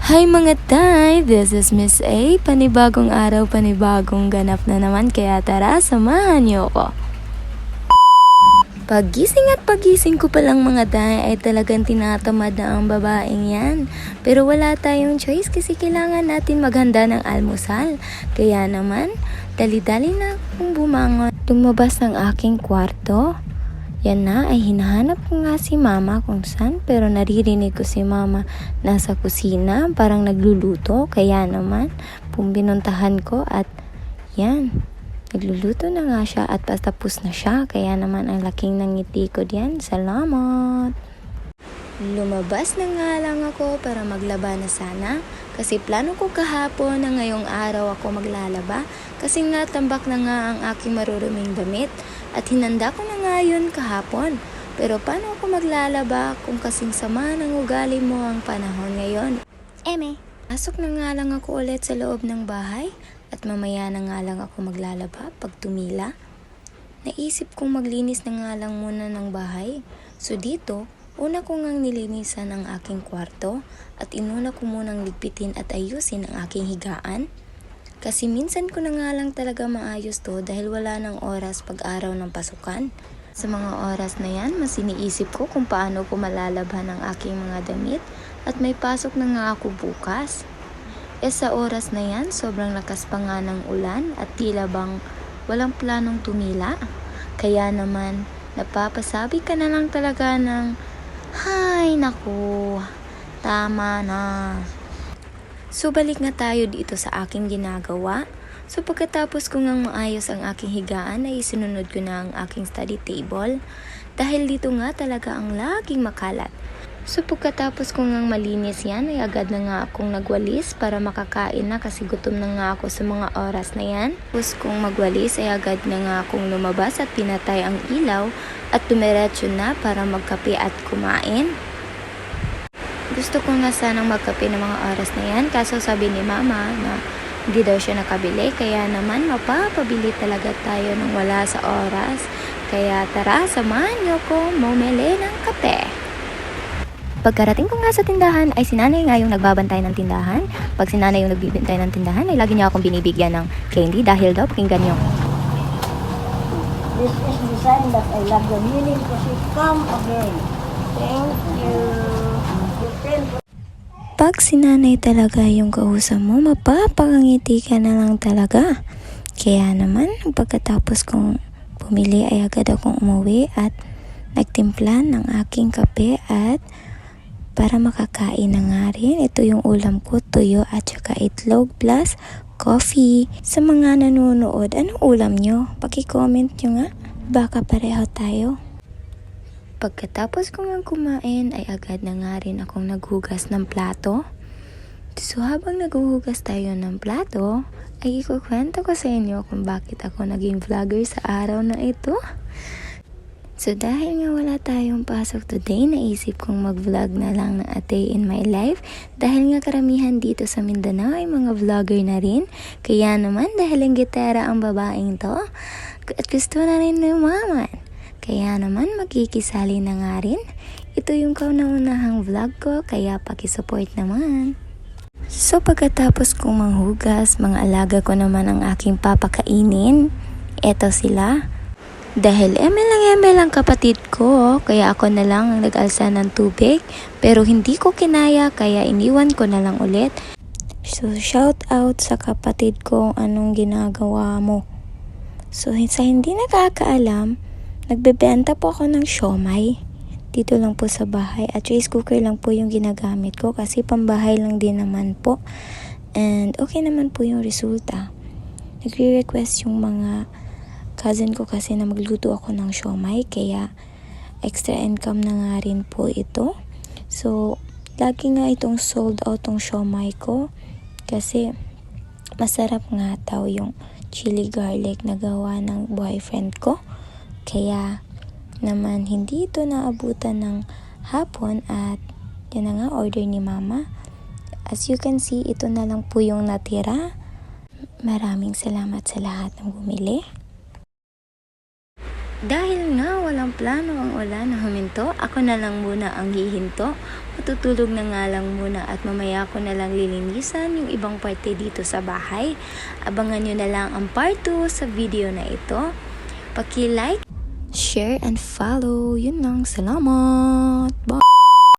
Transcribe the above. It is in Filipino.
Hi mga tay! This is Miss A. Panibagong araw, panibagong ganap na naman, kaya tara, samahan niyo ko. Pagising ko pa lang mga tay ay talagang tinatamad na ang babaeng yan. Pero wala tayong choice kasi kailangan natin maghanda ng almusal. Kaya naman, dali-dali na akong bumangon. Lumabas ng aking kwarto. Yan na ay hinahanap ko nga si mama kung saan, pero naririnig ko si mama nasa kusina parang nagluluto. Kaya naman pumbinuntahan ko at yan, nagluluto na nga siya at patapos na siya. Kaya naman ang laking nangiti ko diyan. Salamat! Lumabas na nga lang ako para maglaba na sana. Kasi plano ko kahapon na ngayong araw ako maglalaba. Kasi natambak na nga ang aking maruruming damit. At hinanda ko na nga yun kahapon. Pero paano ako maglalaba kung kasing sama ng ugali mo ang panahon ngayon? Pasok na nga lang ako ulit sa loob ng bahay. At mamaya na nga lang ako maglalaba pag tumila. Naisip kong maglinis na nga lang muna ng bahay. So dito, una ko ngang nilinisan ang aking kwarto at inuna ko munang ligpitin at ayusin ang aking higaan. Kasi minsan ko na nga lang talaga maayos to dahil wala ng oras pag araw ng pasukan. Sa mga oras na yan, mas iniisip ko kung paano ko malalabhan ang aking mga damit at may pasok na nga ako bukas. Sa oras na yan, sobrang lakas pa nga ng ulan at tila bang walang planong tumila. Kaya naman, napapasabi ka na lang talaga ng, "Hay, naku, tama na." So balik nga tayo dito sa aking ginagawa. So pagkatapos ko ngang maayos ang aking higaan ay isinunod ko na ang aking study table. Dahil dito nga talaga ang laging makalat. So pagkatapos ko ngang malinis yan ay agad na nga akong nagwalis para makakain na kasi gutom na nga ako sa mga oras na yan. Tapos kung magwalis ay agad na nga akong lumabas at pinatay ang ilaw at dumiretso na para magkape at kumain. Gusto ko nga sanang magkape ng mga oras na yan, kaso sabi ni mama na hindi daw siya nakabili. Kaya naman mapapabili talaga tayo nang wala sa oras. Kaya tara, samahan niyo ko bumili ng kape. Pagkarating ko nga sa tindahan ay si nanay nga yung nagbabantay ng tindahan. Pag si nanay yung nagbibintay ng tindahan ay lagi niya akong binibigyan ng candy dahil daw pakinggan niyo. This is the sign that I love the meaning kasi come again. Thank you. Pag si nanay talaga yung kausap mo, mapapangiti ka na lang talaga. Kaya naman, pagkatapos kong pumili ay agad akong umuwi at nagtimpla ng aking kape at para makakain na nga rin. Ito yung ulam ko, tuyo at saka itlog plus coffee. Sa mga nanonood, anong ulam nyo? Paki-comment nyo nga. Baka pareho tayo. Pagkatapos ko nga kumain ay agad na nga rin akong naghugas ng plato. So habang naghuhugas tayo ng plato, ay ikukwento ko sa inyo kung bakit ako naging vlogger sa araw na ito. So dahil nga wala tayong pasok today, naisip kong mag-vlog na lang ng A Day in My Life. Dahil nga karamihan dito sa Mindanao ay mga vlogger na rin. Kaya naman dahil ang gitara ang babaeng to, at gusto na rin lumaman. Kaya naman magkikisali na nga rin. Ito yung kauna-unahang vlog ko, kaya pakisupport naman. So pagkatapos kong manghugas, mga alaga ko naman ang aking papakainin. Eto sila. Dahil eme lang kapatid ko, kaya ako na lang ang nag-alsa ng tubig. Pero hindi ko kinaya, kaya iniwan ko na lang ulit. So shout out sa kapatid ko anong ginagawa mo. So sa hindi nakakaalam, nagbebenta po ako ng siomay. Dito lang po sa bahay. At rice cooker lang po yung ginagamit ko kasi pambahay lang din naman po. And okay naman po yung resulta. Nagre-request yung mga cousin ko kasi na magluto ako ng siomay. Kaya extra income na nga rin po ito. So, lagi nga itong sold out tong siomay ko. Kasi masarap nga daw yung chili garlic na gawa ng boyfriend ko. Kaya naman hindi ito naabutan ng hapon at yan na nga order ni mama. As you can see, ito na lang po yung natira. Maraming salamat sa lahat ng bumili. Dahil nga walang plano ang ulan na huminto, ako na lang muna ang hihinto. Matutulog na nga lang muna at mamaya ko na lang lilinisan yung ibang parte dito sa bahay. Abangan nyo na lang ang part 2 sa video na ito. Paki-like, share, and follow. Yun lang. Salamat! Bye!